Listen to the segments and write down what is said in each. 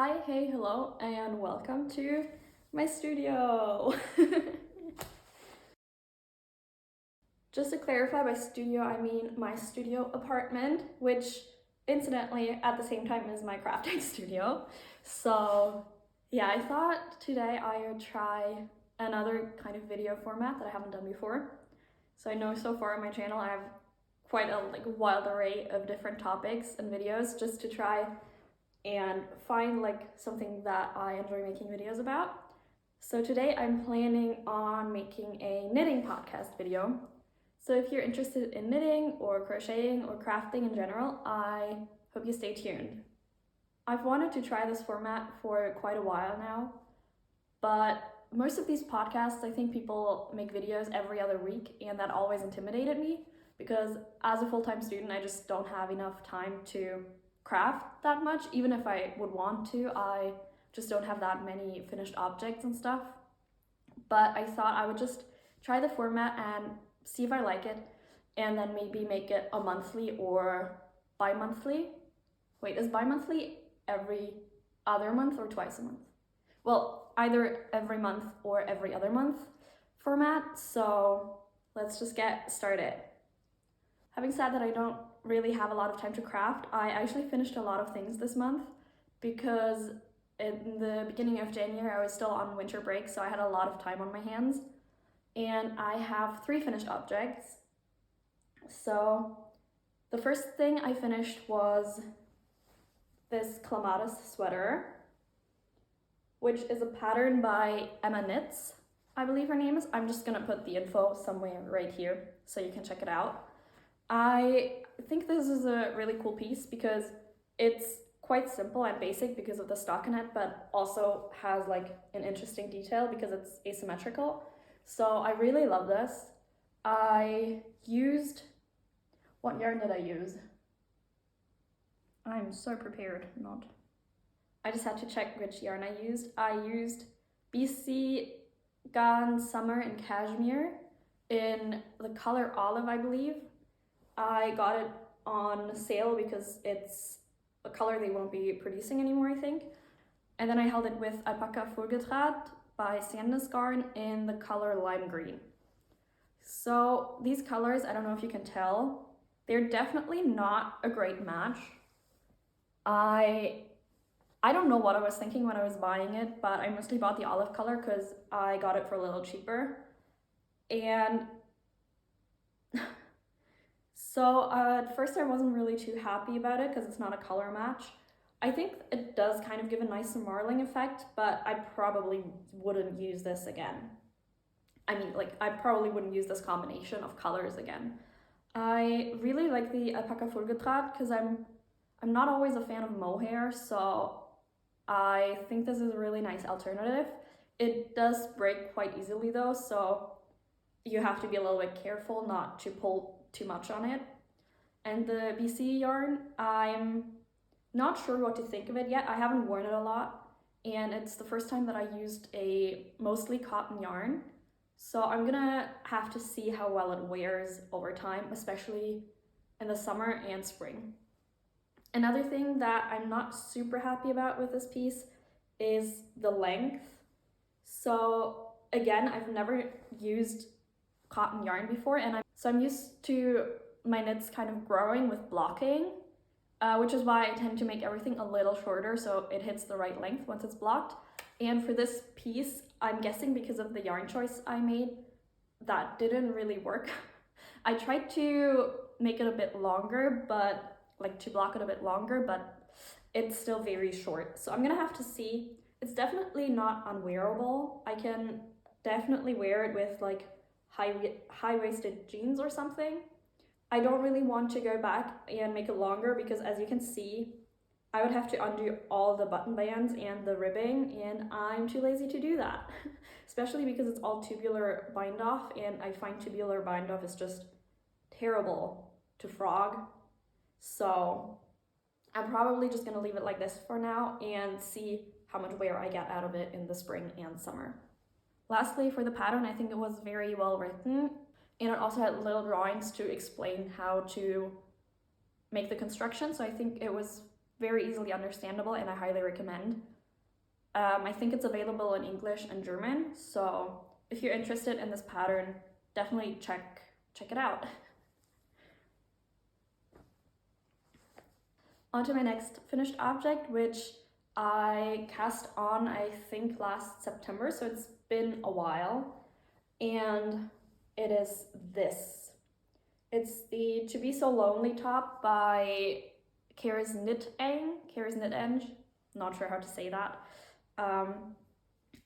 Hi, hey, hello, and welcome to my studio. Just to clarify, by studio, I mean my studio apartment, which incidentally at the same time is my crafting studio. So yeah, I thought today I would try another kind of video format that I haven't done before. So I know so far on my channel I have quite a wild array of different topics and videos just to try and find something that I enjoy making videos about. So today I'm planning on making a knitting podcast video. So if you're interested in knitting or crocheting or crafting in general, I hope you stay tuned. I've wanted to try this format for quite a while now, but most of these podcasts, I think people make videos every other week, and that always intimidated me because as a full-time student, I just don't have enough time to craft that much. Even if I would want to, I just don't have that many finished objects and stuff. But I thought I would just try the format and see if I like it, and then maybe make it a monthly or bi-monthly. Wait, is bi-monthly every other month or twice a month? Well, either every month or every other month format. So let's just get started. Having said that I don't really have a lot of time to craft, I actually finished a lot of things this month because in the beginning of January I was still on winter break, so I had a lot of time on my hands, and I have 3 finished objects. So the first thing I finished was this Clematis Sweater, which is a pattern by Emma Knits, I believe her name is. I'm just gonna put the info somewhere right here so you can check it out. I think this is a really cool piece because it's quite simple and basic because of the stockinette, but also has an interesting detail because it's asymmetrical. So I really love this. I used, what yarn did I use? I'm so prepared, not. I just had to check which yarn I used. I used BC Gone Summer in Cashmere in the color Olive, I believe. I got it on sale because it's a color they won't be producing anymore, I think. And then I held it with Alpaca Vogeldraht by Sandnes Garn in the color Lime Green. So these colors, I don't know if you can tell, they're definitely not a great match. I don't know what I was thinking when I was buying it, but I mostly bought the olive color because I got it for a little cheaper. And so at first I wasn't really too happy about it because it's not a color match. I think it does kind of give a nice marling effect, but I probably wouldn't use this again. I mean, I probably wouldn't use this combination of colors again. I really like the Alpaca Vogeldraht because I'm not always a fan of mohair, so I think this is a really nice alternative. It does break quite easily though, so you have to be a little bit careful not to pull too much on it. And the BC yarn, I'm not sure what to think of it yet. I haven't worn it a lot, and it's the first time that I used a mostly cotton yarn. So I'm gonna have to see how well it wears over time, especially in the summer and spring. Another thing that I'm not super happy about with this piece is the length. So again, I've never used cotton yarn before, and I'm used to my knits kind of growing with blocking, which is why I tend to make everything a little shorter so it hits the right length once it's blocked. And for this piece, I'm guessing because of the yarn choice I made, that didn't really work. I tried to make it a bit longer, but to block it a bit longer, but it's still very short. So I'm gonna have to see. It's definitely not unwearable. I can definitely wear it with high-waisted jeans or something. I don't really want to go back and make it longer because, as you can see, I would have to undo all the button bands and the ribbing, and I'm too lazy to do that. Especially because it's all tubular bind off, and I find tubular bind off is just terrible to frog. So I'm probably just gonna leave it like this for now and see how much wear I get out of it in the spring and summer. Lastly, for the pattern, I think it was very well written, and it also had little drawings to explain how to make the construction, so I think it was very easily understandable, and I highly recommend. I think it's available in English and German, so if you're interested in this pattern, definitely check it out. On to my next finished object, which I cast on, I think, last September, so it's been a while, and it is this. It's the To Be So Lonely top by Kaisla Socks. Not sure how to say that.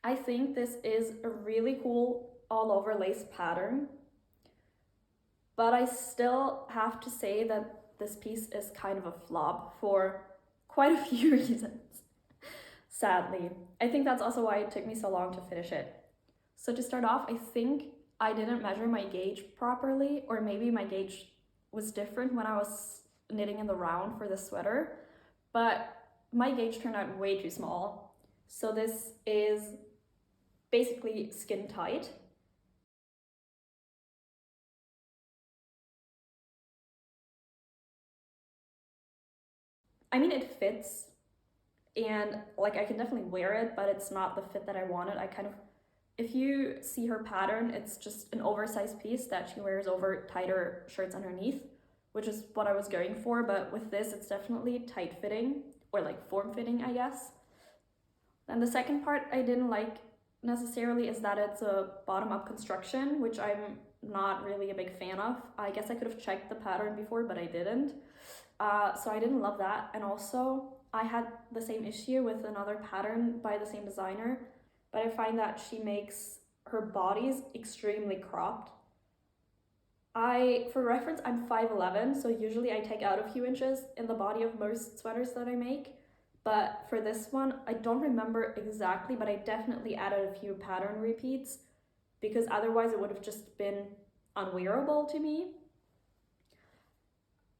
I think this is a really cool all over lace pattern, but I still have to say that this piece is kind of a flop for quite a few reasons, sadly. I think that's also why it took me so long to finish it. So to start off, I think I didn't measure my gauge properly, or maybe my gauge was different when I was knitting in the round for the sweater, but my gauge turned out way too small. So this is basically skin tight. I mean, it fits, and like I can definitely wear it, but it's not the fit that I wanted. If you see her pattern, it's just an oversized piece that she wears over tighter shirts underneath, which is what I was going for, but with this, it's definitely tight fitting, or like form fitting, I guess. And the second part I didn't like necessarily is that it's a bottom-up construction, which I'm not really a big fan of. I guess I could have checked the pattern before, but I didn't. So I didn't love that. And also, I had the same issue with another pattern by the same designer, but I find that she makes her bodies extremely cropped. For reference, I'm 5'11", so usually I take out a few inches in the body of most sweaters that I make. But for this one, I don't remember exactly, but I definitely added a few pattern repeats because otherwise it would have just been unwearable to me.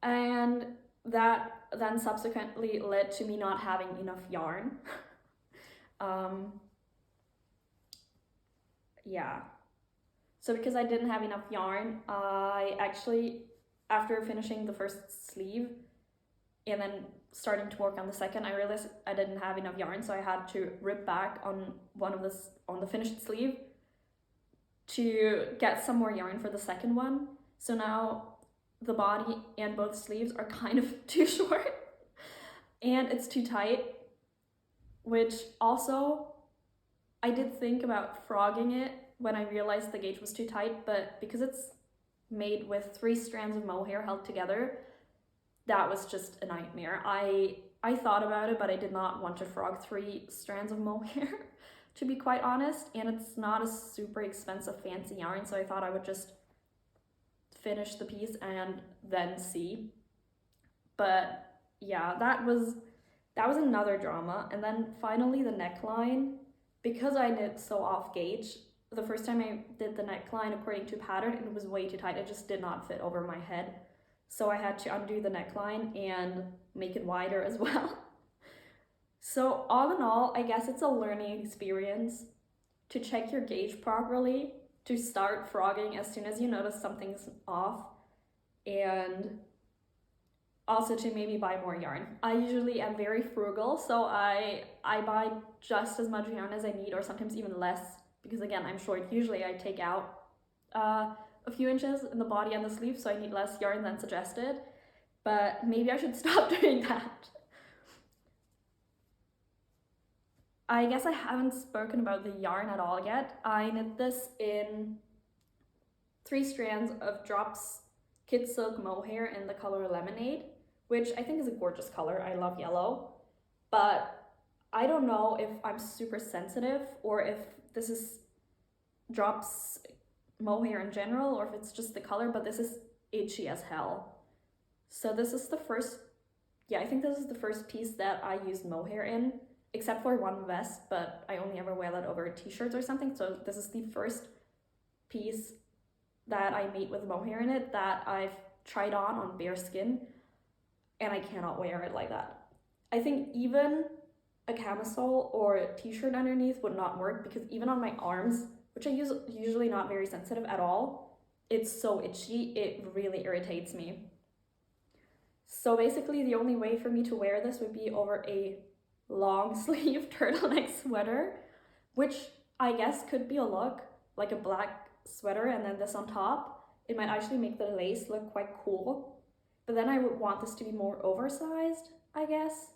And that then subsequently led to me not having enough yarn. Yeah. So because I didn't have enough yarn, I actually, after finishing the first sleeve and then starting to work on the second, I realized I didn't have enough yarn, so I had to rip back on on the finished sleeve to get some more yarn for the second one. So now the body and both sleeves are kind of too short and it's too tight, which also I did think about frogging it when I realized the gauge was too tight, but because it's made with 3 strands of mohair held together, that was just a nightmare. I thought about it, but I did not want to frog 3 strands of mohair, to be quite honest, and it's not a super expensive fancy yarn, so I thought I would just finish the piece and then see. But yeah, that was another drama. And then finally the neckline, because I knit so off gauge, the first time I did the neckline according to pattern, it was way too tight. It just did not fit over my head. So I had to undo the neckline and make it wider as well. So all in all, I guess it's a learning experience to check your gauge properly, to start frogging as soon as you notice something's off, and also to maybe buy more yarn. I usually am very frugal, so I buy just as much yarn as I need, or sometimes even less, because again, I'm short. Usually I take out a few inches in the body and the sleeve, so I need less yarn than suggested, but maybe I should stop doing that. I guess I haven't spoken about the yarn at all yet. I knit this in 3 strands of Drops Kid Silk Mohair in the color Lemonade, which I think is a gorgeous color. I love yellow, but I don't know if I'm super sensitive or if this is Drops mohair in general or if it's just the color, but this is itchy as hell. So this is the first, I think this is the first piece that I used mohair in, except for one vest, but I only ever wear that over t-shirts or something. So this is the first piece that I made with mohair in it that I've tried on bare skin, and I cannot wear it like that. I think even a camisole or a t-shirt underneath would not work, because even on my arms, which I usually not very sensitive at all, it's so itchy, it really irritates me. So basically the only way for me to wear this would be over a long sleeve turtleneck sweater, which I guess could be a look, like a black sweater and then this on top. It might actually make the lace look quite cool, but then I would want this to be more oversized, I guess.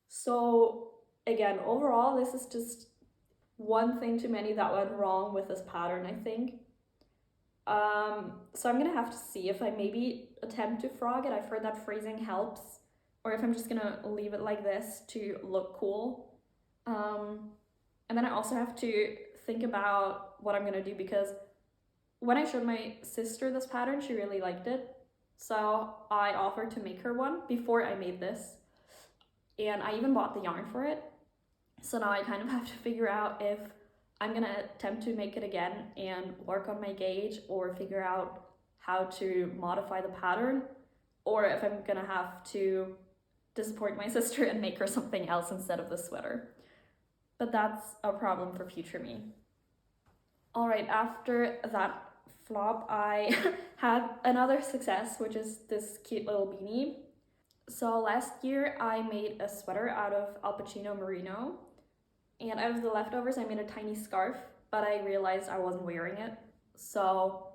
So again, overall, this is just one thing too many that went wrong with this pattern, I think. So I'm gonna have to see if I maybe attempt to frog it. I've heard that freezing helps, or if I'm just gonna leave it like this to look cool. And then I also have to think about what I'm gonna do, because when I showed my sister this pattern, she really liked it. So I offered to make her one before I made this. And I even bought the yarn for it. So now I kind of have to figure out if I'm gonna attempt to make it again and work on my gauge, or figure out how to modify the pattern, or if I'm gonna have to disappoint my sister and make her something else instead of the sweater. But that's a problem for future me. All right, after that flop, I had another success, which is this cute little beanie. So last year I made a sweater out of Alpacino merino, and out of the leftovers I made a tiny scarf, but I realized I wasn't wearing it. So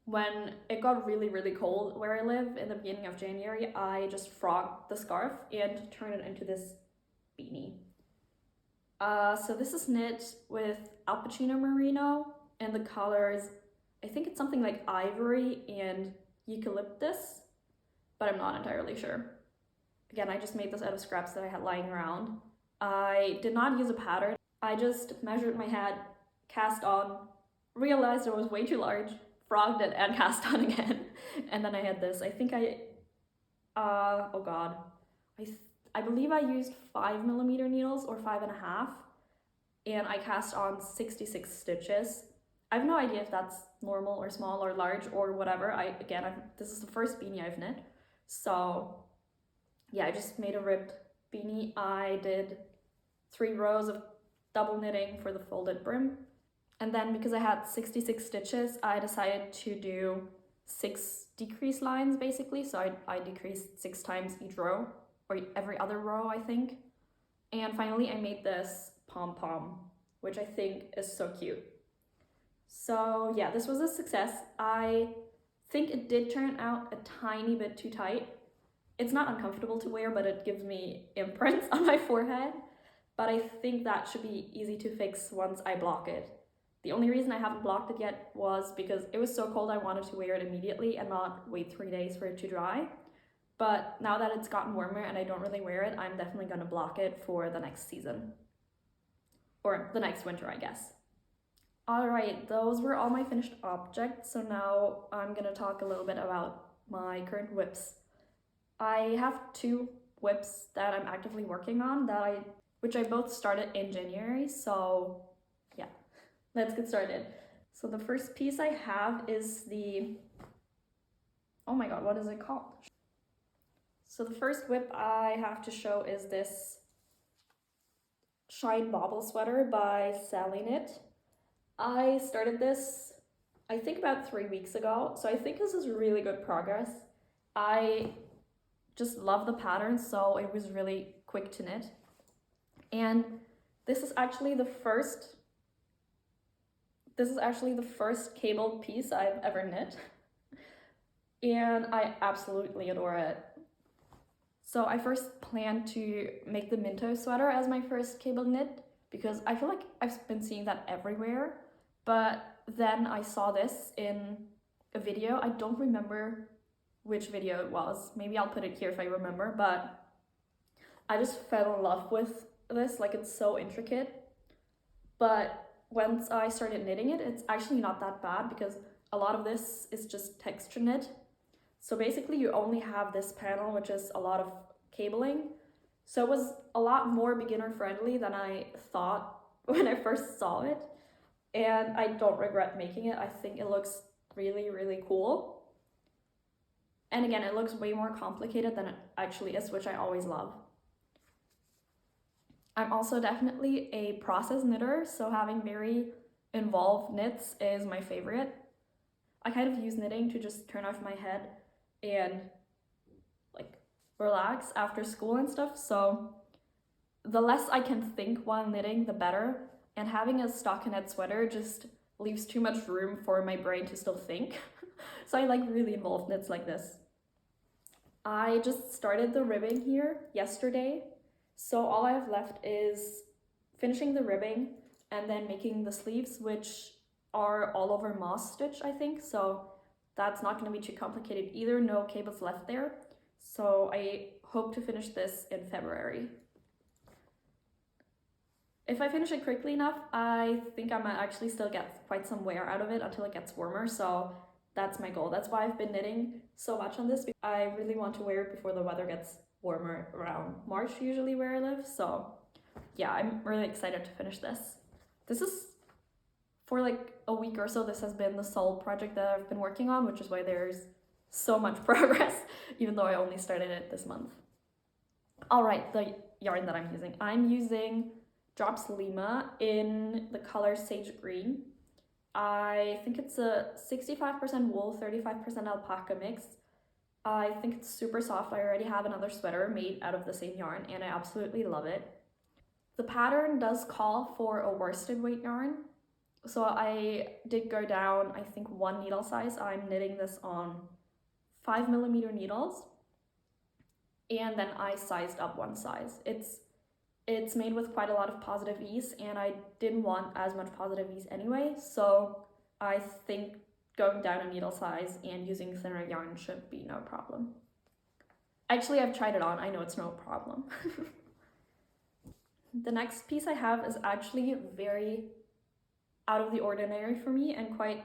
when it got really cold where I live in the beginning of January, I just frogged the scarf and turned it into this beanie. So this is knit with Alpacino merino, and the colors, I think it's something like ivory and eucalyptus, but I'm not entirely sure. Again, I just made this out of scraps that I had lying around. I did not use a pattern. I just measured my head, cast on, realized it was way too large, frogged it and cast on again. And then I had this. I think oh god. I believe I used 5mm needles or 5.5, and I cast on 66 stitches. I have no idea if that's normal or small or large or whatever. This is the first beanie I've knit. So yeah, I just made a ribbed beanie. I did 3 rows of double knitting for the folded brim. And then because I had 66 stitches, I decided to do 6 decrease lines basically. So I decreased 6 times each row, or every other row, I think. And finally I made this pom-pom, which I think is so cute. So yeah, this was a success. I think it did turn out a tiny bit too tight. It's not uncomfortable to wear, but it gives me imprints on my forehead. But I think that should be easy to fix once I block it. The only reason I haven't blocked it yet was because it was so cold I wanted to wear it immediately and not wait 3 days for it to dry. But now that it's gotten warmer and I don't really wear it, I'm definitely gonna block it for the next season. Or the next winter, I guess. Alright, those were all my finished objects, so now I'm gonna talk a little bit about my current whips. I have 2 whips that I'm actively working on, which I both started in January, so yeah, let's get started. So the first piece I have is oh my god, what is it called? So the first whip I have to show is this Shine Bobble sweater by Sally Knit. I started this, I think about 3 weeks ago, so I think this is really good progress. I just love the pattern, so it was really quick to knit. And this is actually the first cabled piece I've ever knit. And I absolutely adore it. So I first planned to make the Minto sweater as my first cabled knit, because I feel like I've been seeing that everywhere. But then I saw this in a video. I don't remember which video it was. Maybe I'll put it here if I remember, but I just fell in love with this. Like, it's so intricate. But once I started knitting it, it's actually not that bad, because a lot of this is just texture knit. So basically you only have this panel, which is a lot of cabling. So it was a lot more beginner friendly than I thought when I first saw it. And I don't regret making it. I think it looks really cool. And again, it looks way more complicated than it actually is, which I always love. I'm also definitely a process knitter, so having very involved knits is my favorite. I kind of use knitting to just turn off my head and like relax after school and stuff, so the less I can think while knitting, the better. And having a stockinette sweater just leaves too much room for my brain to still think. So I like really involved knits like this. I just started the ribbing here yesterday, so all I have left is finishing the ribbing and then making the sleeves, which are all over moss stitch, I think, so that's not going to be too complicated either. No cables left there, so I hope to finish this in February. If I finish it quickly enough, I think I might actually still get quite some wear out of it until it gets warmer, so that's my goal. That's why I've been knitting so much on this. I really want to wear it before the weather gets warmer, around March usually where I live, so yeah, I'm really excited to finish this. This is, for like a week or so, this has been the sole project that I've been working on, which is why there's so much progress, even though I only started it this month. All right, the yarn that I'm using Drops Lima in the color Sage Green. I think it's a 65% wool, 35% alpaca mix. I think it's super soft. I already have another sweater made out of the same yarn and I absolutely love it. The pattern does call for a worsted weight yarn, so I did go down, I think, 1 needle size. I'm knitting this on 5mm needles, and then I sized up 1 size. It's made with quite a lot of positive ease, and I didn't want as much positive ease anyway, so I think going down a needle size and using thinner yarn should be no problem. Actually, I've tried it on. I know it's no problem. The next piece I have is actually very out of the ordinary for me and quite,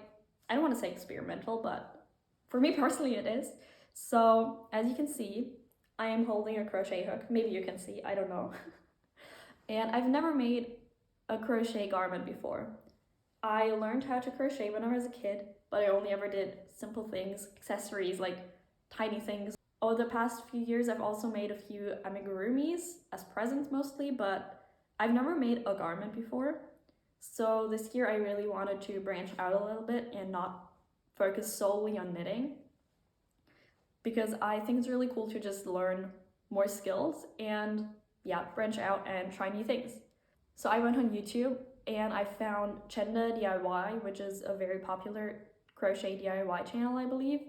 I don't want to say experimental, but for me personally it is. So as you can see, I am holding a crochet hook. Maybe you can see, I don't know. And I've never made a crochet garment before. I learned how to crochet when I was a kid, but I only ever did simple things, accessories, like tiny things. Over the past few years, I've also made a few amigurumis as presents mostly, but I've never made a garment before. So this year I really wanted to branch out a little bit and not focus solely on knitting, because I think it's really cool to just learn more skills and yeah, branch out and try new things. So I went on YouTube and I found Chenda DIY, which is a very popular crochet DIY channel, I believe.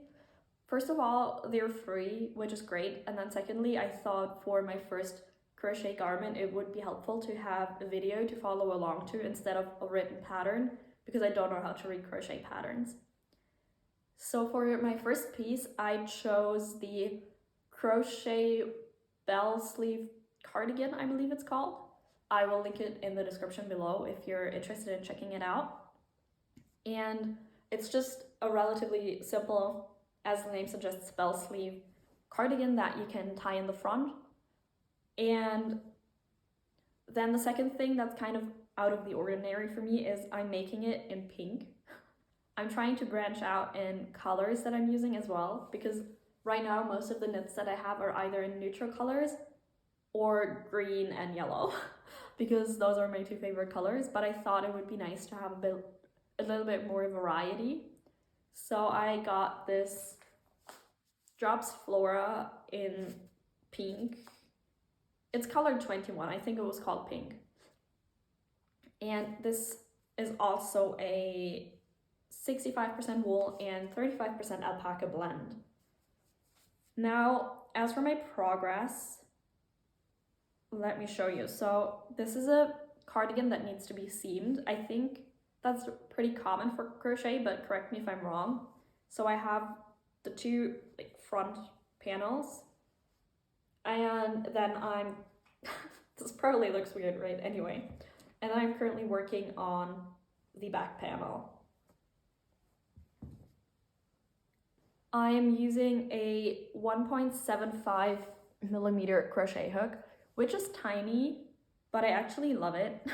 First of all, they're free, which is great. And then secondly, I thought for my first crochet garment, it would be helpful to have a video to follow along to instead of a written pattern, because I don't know how to read crochet patterns. So for my first piece, I chose the Crochet Bell Sleeve Cardigan, I believe it's called. I will link it in the description below if you're interested in checking it out. And it's just a relatively simple, as the name suggests, bell sleeve cardigan that you can tie in the front. And then the second thing that's kind of out of the ordinary for me is I'm making it in pink. I'm trying to branch out in colors that I'm using as well, because right now most of the knits that I have are either in neutral colors or green and yellow, because those are my 2 favorite colors, but I thought it would be nice to have a little bit more variety. So I got this Drops Flora in pink. It's colored 21, I think it was called pink. And this is also a 65% wool and 35% alpaca blend. Now, as for my progress, let me show you. So this is a cardigan that needs to be seamed. I think that's pretty common for crochet, but correct me if I'm wrong. So I have the 2 front panels, and then I'm this probably looks weird, right? Anyway, and I'm currently working on the back panel. I am using a 1.75mm crochet hook, which is tiny, but I actually love it.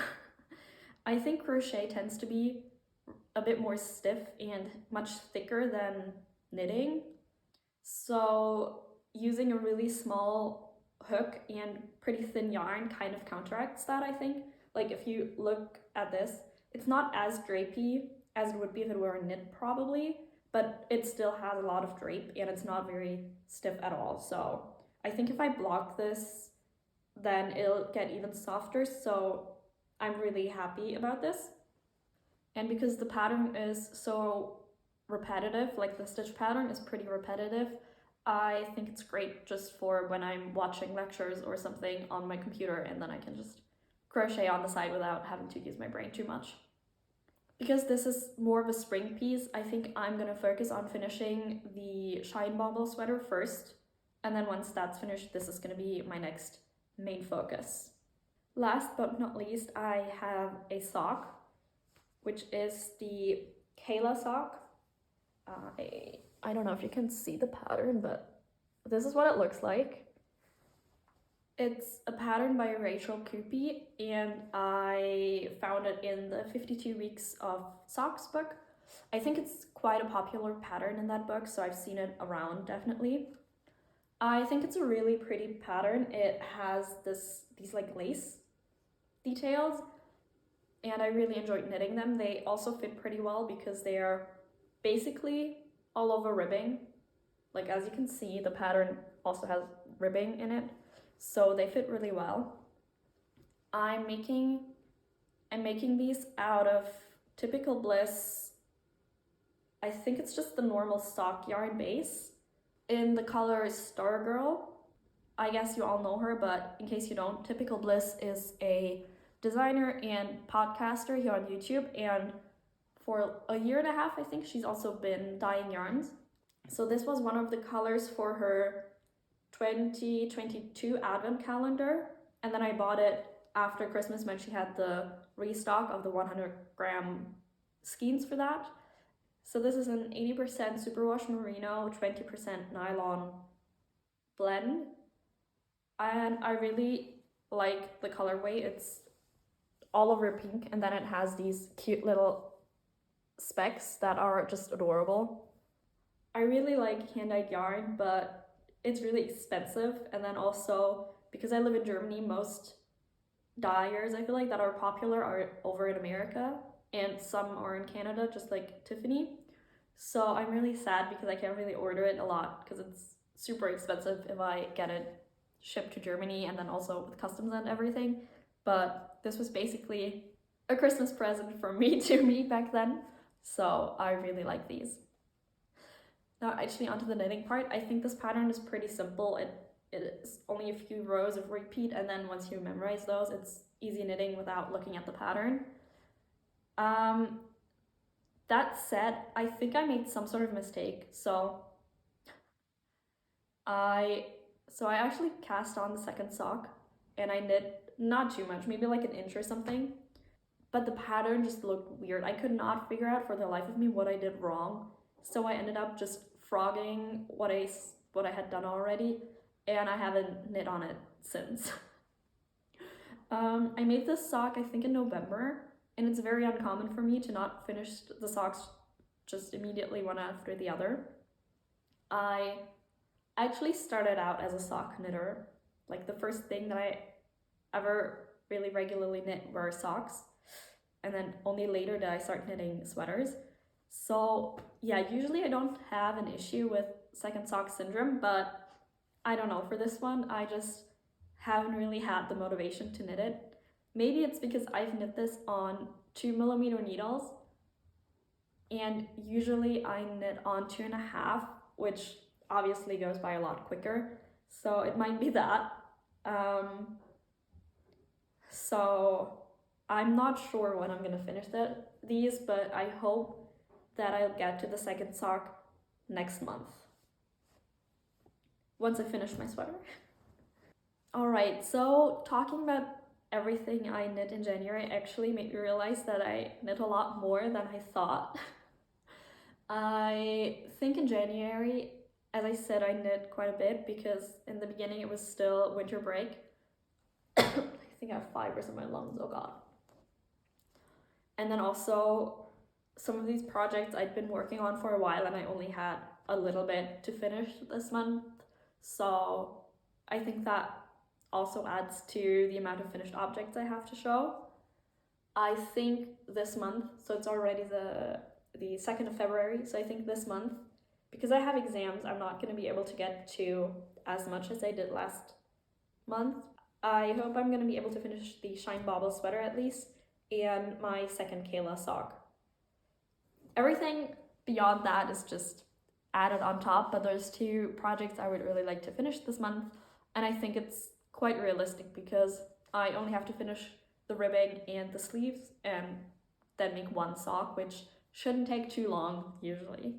I think crochet tends to be a bit more stiff and much thicker than knitting. So using a really small hook and pretty thin yarn kind of counteracts that, I think. Like if you look at this, it's not as drapey as it would be if it were a knit probably, but it still has a lot of drape and it's not very stiff at all. So I think if I block this, then it'll get even softer, so I'm really happy about this. And because the pattern is so repetitive, like the stitch pattern is pretty repetitive, I think it's great just for when I'm watching lectures or something on my computer, and then I can just crochet on the side without having to use my brain too much. Because this is more of a spring piece, I think I'm gonna focus on finishing the Shine Bobble sweater first, and then once that's finished, this is gonna be my next main focus. Last but not least, I have a sock, which is the Kaisla sock. I don't know if you can see the pattern, but this is what it looks like. It's a pattern by Rachel Coopy, and I found it in the 52 Weeks of Socks book. I think it's quite a popular pattern in that book, so I've seen it around definitely. I think it's a really pretty pattern. It has these like lace details, and I really enjoyed knitting them. They also fit pretty well because they are basically all over ribbing. Like, as you can see, the pattern also has ribbing in it, so they fit really well. I'm making these out of Typical Bliss. I think it's just the normal stock yarn base in the color Stargirl. I guess you all know her, but in case you don't, Typical Bliss is a designer and podcaster here on YouTube, and for a year and a half, I think, she's also been dyeing yarns. So this was one of the colors for her 2022 advent calendar, and then I bought it after Christmas when she had the restock of the 100-gram skeins for that. So this is an 80% superwash merino, 20% nylon blend, and I really like the colorway. It's all over pink, and then it has these cute little specks that are just adorable. I really like hand-dyed yarn, but it's really expensive, and then also because I live in Germany, most dyers I feel like that are popular are over in America, and some are in Canada, just like Tiffany. So I'm really sad because I can't really order it a lot because it's super expensive if I get it shipped to Germany, and then also with customs and everything. But this was basically a Christmas present from me to me back then. So I really like these. Now actually onto the knitting part. I think this pattern is pretty simple. It is only a few rows of repeat, and then once you memorize those, it's easy knitting without looking at the pattern. That said, I think I made some sort of mistake. So I actually cast on the second sock, and I knit not too much, maybe like an inch or something. But the pattern just looked weird. I could not figure out for the life of me what I did wrong. So I ended up just frogging what I had done already, and I haven't knit on it since. I made this sock, I think, in November, and it's very uncommon for me to not finish the socks just immediately one after the other. I actually started out as a sock knitter. Like, the first thing that I ever really regularly knit were socks, and then only later did I start knitting sweaters. So yeah, usually I don't have an issue with second sock syndrome, but I don't know, for this one I just haven't really had the motivation to knit it. Maybe it's because I've knit this on 2mm needles, and usually I knit on 2.5, which obviously goes by a lot quicker, so it might be that. So I'm not sure when I'm gonna finish these, but I hope that I'll get to the second sock next month, once I finish my sweater. Alright, so talking about everything I knit in January actually made me realize that I knit a lot more than I thought. I think in January, as I said, I knit quite a bit because in the beginning it was still winter break. I think I have fibers in my lungs, oh god. And then also some of these projects I'd been working on for a while, and I only had a little bit to finish this month. So I think that also adds to the amount of finished objects I have to show. I think this month, so it's already the 2nd of February, so I think this month, because I have exams, I'm not going to be able to get to as much as I did last month. I hope I'm going to be able to finish the Shine Bobble sweater at least, and my second Kaisla sock. Everything beyond that is just added on top, but there's 2 projects I would really like to finish this month, and I think it's quite realistic because I only have to finish the ribbing and the sleeves and then make 1 sock, which shouldn't take too long usually.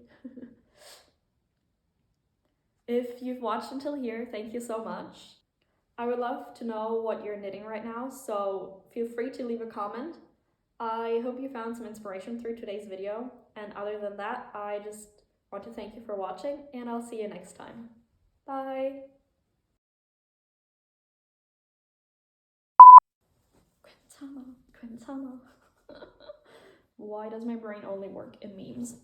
If you've watched until here, thank you so much. I would love to know what you're knitting right now, so feel free to leave a comment. I hope you found some inspiration through today's video, and other than that, I just want to thank you for watching, and I'll see you next time. Bye! Quintana. Why does my brain only work in memes?